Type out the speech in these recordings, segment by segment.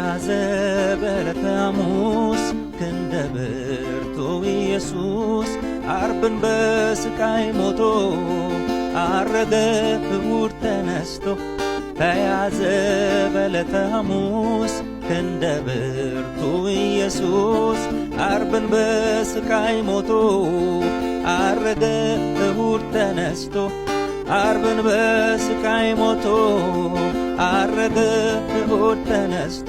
ተያዘ በዕለተ ሐሙስ ክንደ ብርቱ ኢየሱስ አርብን በስቃይ ሞቶ አረገ እሑድ ተነስቶ ተያዘ በዕለተ ሐሙስ ክንደ ብርቱ ኢየሱስ አርብን በስቃይ ሞቶ አረገ እሑድ ተነስቶ አርብን በስቃይ ሞቶ አረገ እሑድ ተነስቶ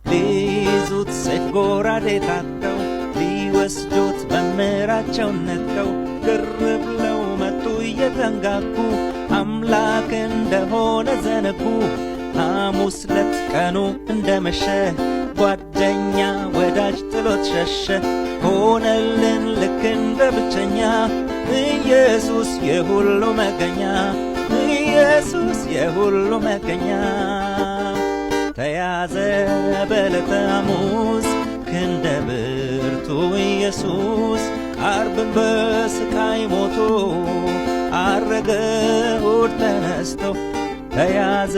ሊይዙት ሰይፍ ጎራዴ ታጥቀው ሊወስዱት መምህራቸውን ነጥቀው ግር ብለው መጡ እየተንጋጉ አምላክ እንደሆነ ዘነጉ። ሐሙስ ለት ቀኑ እንደመሸ ጓደኛ ወዳጅ ጥሎት ሸሸ። ሆነልን ልክ እንደ ብቸኛ ኢየሱስ የሁሉ መገኛ ኢየሱስ የሁሉ መገኛ። ተያዘ በዕለተ ሐሙስ ክንደ ብርቱ ኢየሱስ አርብን በስቃይ ሞቶ አረገ እሑድ ተነስቶ ተያዘ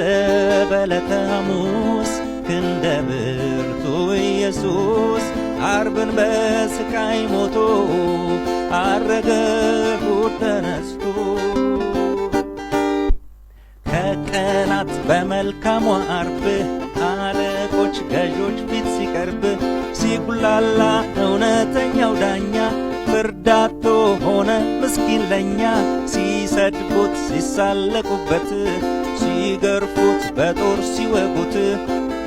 በዕለተ ሐሙስ ክንደ ብርቱ ኢየሱስ አርብን በስቃይ ሞቶ አረገ እሑድ ተነስቶ ከቀናት በመልካሟ አርብ አለቆች ገዦች ፊት ሲቀርብ ሲጉላላ እውነተኛው ዳኛ ፍርዳቶ ሆነ ምስኪን ለኛ። ሲሰድቡት ሲሳለቁበት ሲገርፉት በጦር ሲወጉት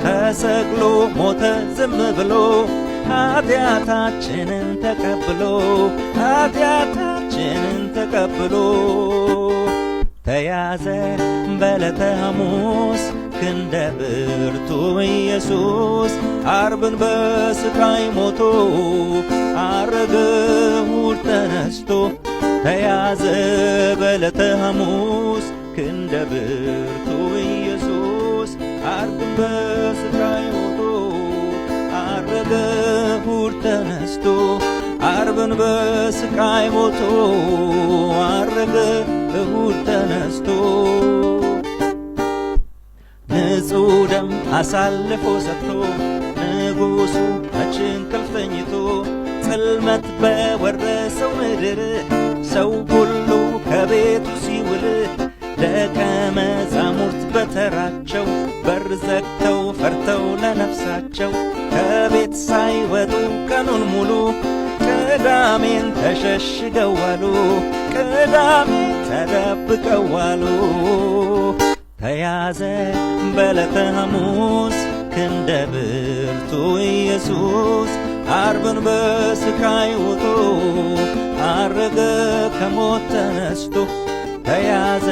ተሰቅሎ ሞተ ዝም ብሎ ኃጢአታችንን ተቀብሎ ኃጢአታችንን ተቀብሎ ተያዘ በዕለተ ሐሙስ ክንደ ብርቱ ኢየሱስ አርብን በስቃይ ሞቶ አረገ እሑድ ተነስቶ ተያዘ በዕለተ ሐሙስ ክንደ ብርቱ ኢየሱስ አርብን በስቃይ ሞቶ አረገ እሑድ ተነስቶ አርብን በስቃይ ሞቶ አረገ እሑድ ተነስቶ ንጹሕ ደም አሳልፎ ሰጥቶ ንጉሡ መች እንቅልፍ ተኝቶ ጽልመት በወረሰው ምድር ሰው ሁሉ ከቤቱ ሲውል ደቀ መዛሙርት በተራቸው በር ዘግተው ፈርተው ለነፍሳቸው ከቤት ሳይወጡ ቀኑን ሙሉ ቅዳሜን ተሸሽገው ዋሉ ቅዳሜን ተደብቀው ዋሉ። ተያዘ በዕለተ ሐሙስ ክንደ ብርቱ ኢየሱስ አርብን በስቃይ ሞቶ አረገ ከሞት ተነስቶ ተያዘ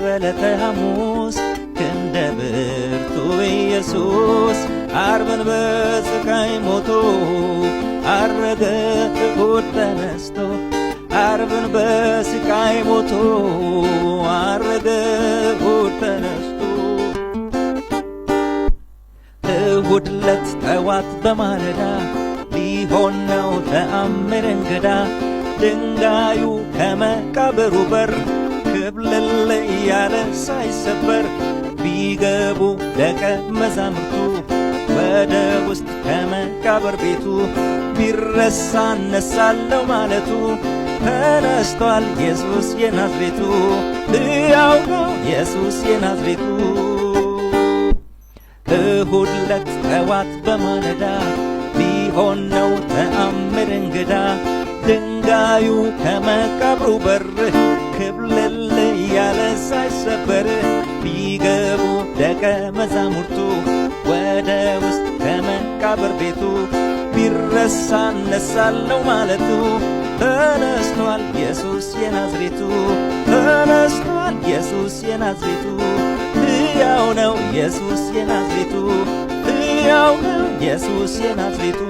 በዕለተ ሐሙስ ክንደ ብርቱ ኢየሱስ አርብን በስቃይ ሞቶ አረገ እሑድ ተነስቶ አርብን በስቃይ ሞቶ አረገ እሑድ ተነስቶ እሑድ ለት ጠዋት በማለዳ ሊሆን ነው ተአምር እንግዳ ድንጋዩ ከመቃብሩ በር ክብልል እያለ ሳይሰበር ቢገቡ ደቀ መዛሙርቱ ወደ ውስጥ ከመቃብር ቤቱ ቢረሳ እነሳለሁ ማለቱ ተነስቷል ኢየሱስ የናዝሬቱ ሕያው ነው ኢየሱስ የናዝሬቱ። እሑድ ለት ጠዋት በማለዳ ሊሆን ነው ተአምር እንግዳ ድንጋዩ ከመቃብሩ በር ክብልል እያለ ሳይሰበር ቢገቡ ደቀ መዛሙርቱ ወደ ውስጥ ከመቃብር ቤቱ ቢረሳ እነሳለሁ ማለቱ ተነስቷል ኢየሱስ የናዝሬቱ ተነስቷል ኢየሱስ የናዝሬቱ ሕያው ነው ኢየሱስ የናዝሬቱ ሕያው ነው ኢየሱስ የናዝሬቱ